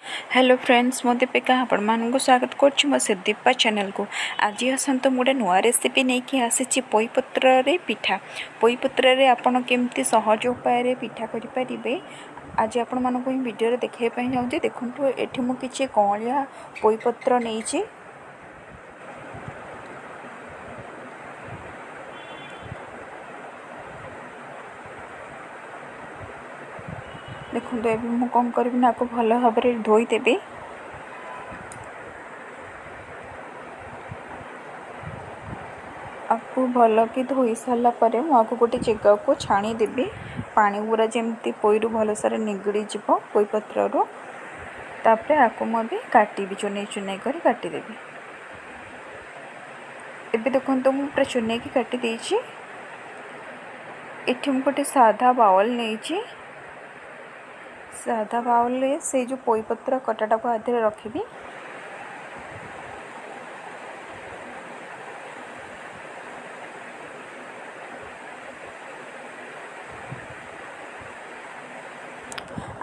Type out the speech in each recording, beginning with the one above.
Hello friends मो दीपिका आपण मानक स्वागत करुच्ची मो दीपा चैनल को। आज आसतु गोटे नुआ रेसिपी नहीं कि आसी पोईपत्र रे पिठा। पोईपत्र रे आपण केमती सहज उपाय पिठा करें आज आपण मानक वीडियो देखाई जाऊँगी। देखो ये मुझे किसी कौलिया पोईपत्र नहीं देखो ये मुझे कौन करी ना आपको भल भाव धोईदेवी। आपको भल कि धोई सारापर मुझे गोटे जगह को छाणीदेवी। पानी गुरा जमी पोईरु भल सारे निगड़ी जीव पोईपत्र तापर आपको मुझे काटी चुने चुने कर काटिदेवी। एबे देखो तो मुझे पूरा चुने की काटी देछि। एठी मुझे गोटे साधा बाउल नहीं साधा बाउल से जो पोईपत्र कटाटा को आधे रखी।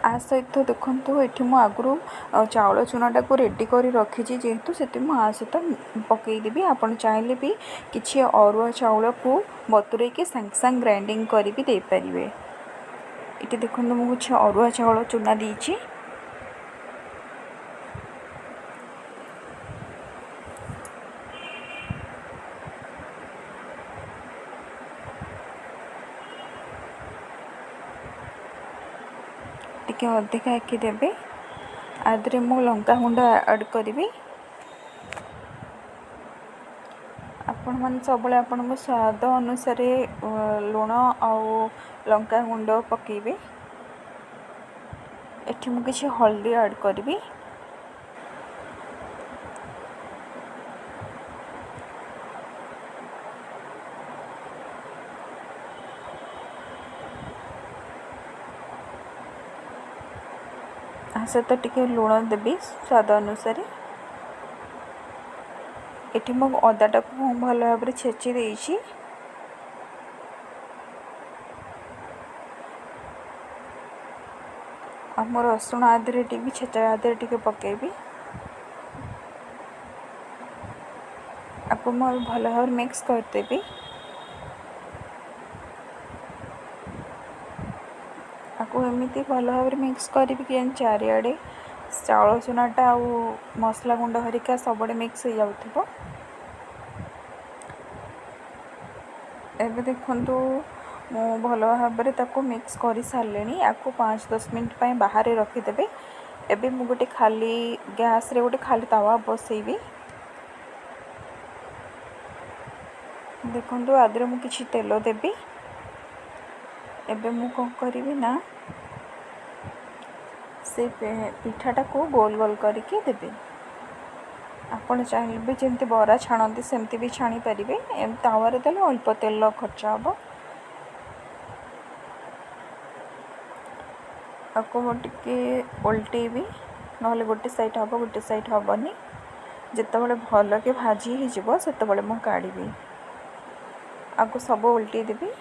आ सहित देखु ये मुझे आगु चाउल चूनाटा को रेडी कर रखी जेहेतु से आ सहित पकईदेवी। आपड़ चाहिए भी किसी अरुआ चाउल को बतुरे कि सांगे सांगे ग्राइंडिंग कर भी देपारे। ये देखो मुझे अरुआ चाउल चूना देछि। टिके अधिका आखि देवे आदरे मु लंका गुंड ऐड करी। आपण मैंने सब आपण स्वाद अनुसार लुण आउ लंका गुंड पकेबे। एठी मु किछि हल्दी ऐड करी। सहित टिके लुण देवी स्वाद अनुसार। एठी मु अदाटा को भल भाव छेची देछि। आम रसुण आधे भी छेचा आधे टिके पकेबी। आपको मैं भल भाव मिक्स करदेवी। आपको एमती भल भाव मिक्स करी चारिआडे चाउल चूनाटा आ मसला गुंड हरिका सबड़े मिक्स हो जाऊ। एबे देखंतु मु भल भाव ताको मिक्स कर सारे। आपको 5-10 मिनट बाहर रखीदे। एबे मु गोटे खाली गैस रे गोटे खाली तावा बसैबी। देखंतु आदरे मु किछि तेल देबी। एबे मु कौन करी ना से पिठाटा को गोल गोल करके देबे। आपड़ चाहिए भी जमी बरा छाणती सेमती भी छाणी पारे। तावारे देले अल्प तेल खर्च हम। आपको मुझे उल्टेबी ना गोटे साइड हम गोटे साइड हेनी। जिते भल के भाजी हो से मुझे काढ़ी आपको सब उल्टे देवी।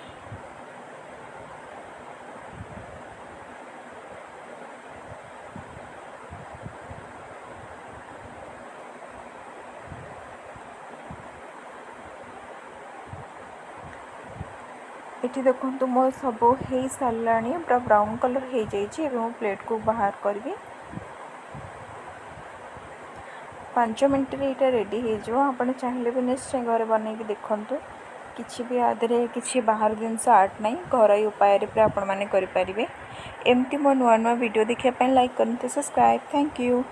ये देखो मो सब हो सारा पूरा ब्राउन कलर हो जाइए। मो प्लेट को बाहर करी 5 मिनट ये रेडी हो। आपड़ चाहिए भी निश्चय घर बन देखु किसी भी आधे किसी बाहर जिनस आर्ट ना घर उपाय आपण मैंने करें। एमती मो नुआ नुआ वीडियो देखापी लाइक करते सब्सक्राइब। Thank you.